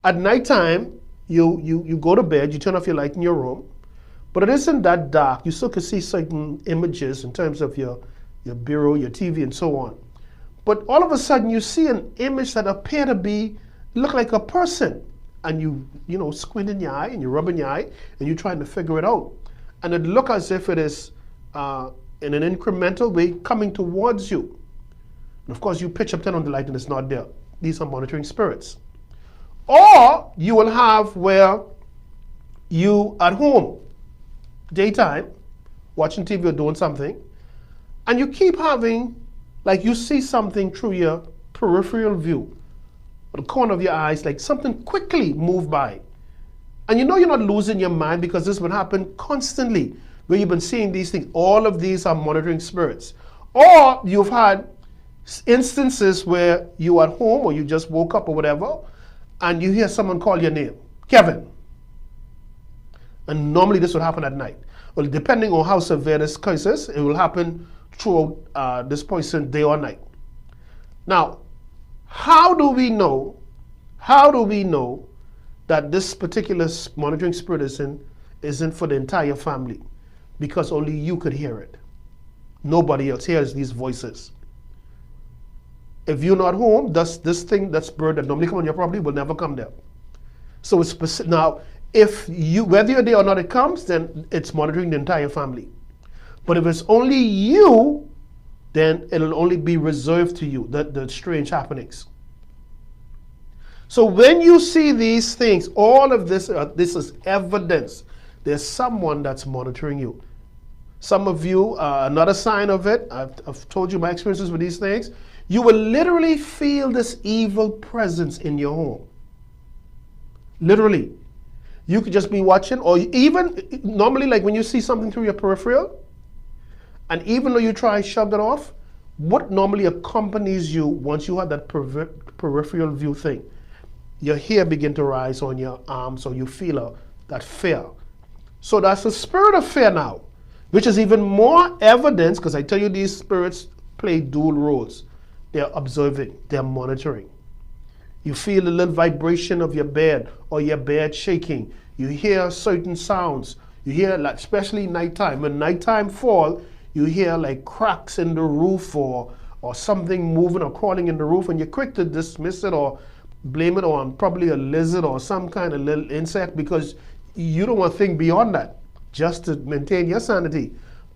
At nighttime, you go to bed, you turn off your light in your room, but it isn't that dark. You still can see certain images in terms of your bureau, your TV, and so on. But all of a sudden, you see an image that appear to look like a person. And you squint in your eye, and you rub in your eye, and you're trying to figure it out. And it looks as if it is in an incremental way coming towards you. And of course, you pitch up, turn on the light, and it's not there. These are monitoring spirits. Or you will have where you at home, daytime, watching TV or doing something, and you keep having, like you see something through your peripheral view, the corner of your eyes, like something quickly move by. And you know you're not losing your mind because this would happen constantly, where you've been seeing these things. All of these are monitoring spirits. Or you've had instances where you at home or you just woke up or whatever, and you hear someone call your name, Kevin. And normally this would happen at night. Well, depending on how severe this case is, it will happen throughout this person day or night. Now, how do we know that this particular monitoring spirit isn't for the entire family? Because only you could hear it. Nobody else hears these voices. If you're not home, this bird that normally come on your property will never come there. So it's specific. Now, whether you're there or not it comes, then it's monitoring the entire family. But if it's only you, then it'll only be reserved to you, the strange happenings. So when you see these things, all of this is evidence. There's someone that's monitoring you. Some of you, another sign of it, I've told you my experiences with these things, you will literally feel this evil presence in your home. Literally. You could just be watching, or even normally like when you see something through your peripheral, and even though you try to shove it off, what normally accompanies you once you have that peripheral view thing? Your hair begin to rise on your arms, or you feel that fear. So that's a spirit of fear now, which is even more evidence, because I tell you these spirits play dual roles. They're observing, they're monitoring. You feel a little vibration of your bed or your bed shaking. You hear certain sounds. You hear, like, especially nighttime. When nighttime fall, you hear like cracks in the roof or something moving or crawling in the roof, and you're quick to dismiss it or blame it on probably a lizard or some kind of little insect, because you don't want to think beyond that, just to maintain your sanity.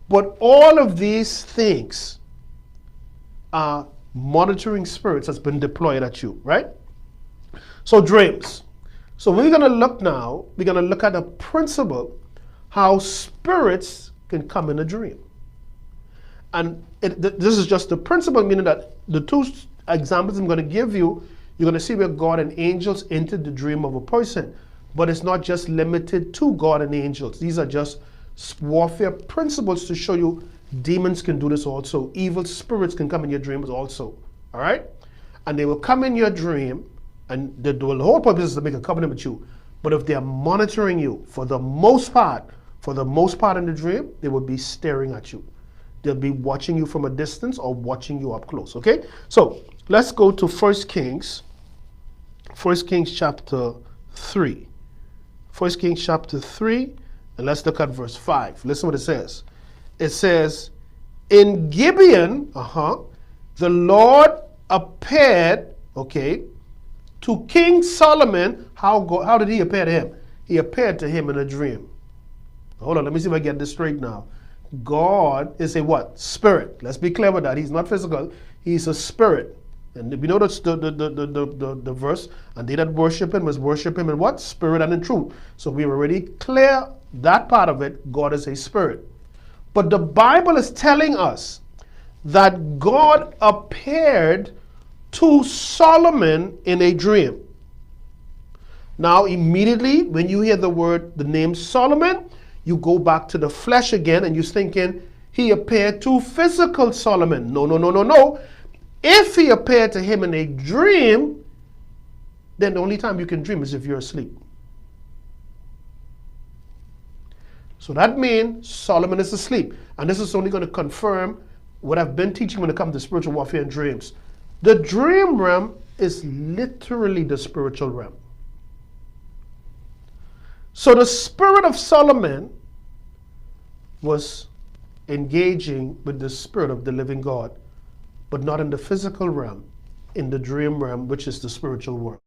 But all of these things are monitoring spirits that's been deployed at you, right? So dreams. So we're going to look at a principle, how spirits can come in a dream. And this is just the principle, meaning that the two examples I'm going to give you, you're going to see where God and angels entered the dream of a person. But it's not just limited to God and angels. These are just warfare principles to show you demons can do this also. Evil spirits can come in your dreams also. All right? And they will come in your dream, and the whole purpose is to make a covenant with you. But if they are monitoring you, for the most part in the dream, they will be staring at you. They'll be watching you from a distance or watching you up close. Okay? So let's go to 1 Kings. 1 Kings chapter 3. 1 Kings chapter 3, and let's look at verse 5. Listen what it says. It says, in Gibeon, the Lord appeared, to King Solomon. How did he appear to him? He appeared to him in a dream. Hold on, let me see if I get this straight now. God is a what? Spirit. Let's be clear with that. He's not physical. He's a spirit. And we know that's the verse, and they that worship him must worship him in what? Spirit and in truth. So we already clear that part of it. God is a spirit. But the Bible is telling us that God appeared to Solomon in a dream. Now immediately when you hear the name Solomon, you go back to the flesh again, and you're thinking he appeared to physical Solomon. No. If he appeared to him in a dream, then the only time you can dream is if you're asleep. So that means Solomon is asleep. And this is only going to confirm what I've been teaching when it comes to spiritual warfare and dreams. The dream realm is literally the spiritual realm. So the spirit of Solomon was engaging with the spirit of the living God, but not in the physical realm, in the dream realm, which is the spiritual world.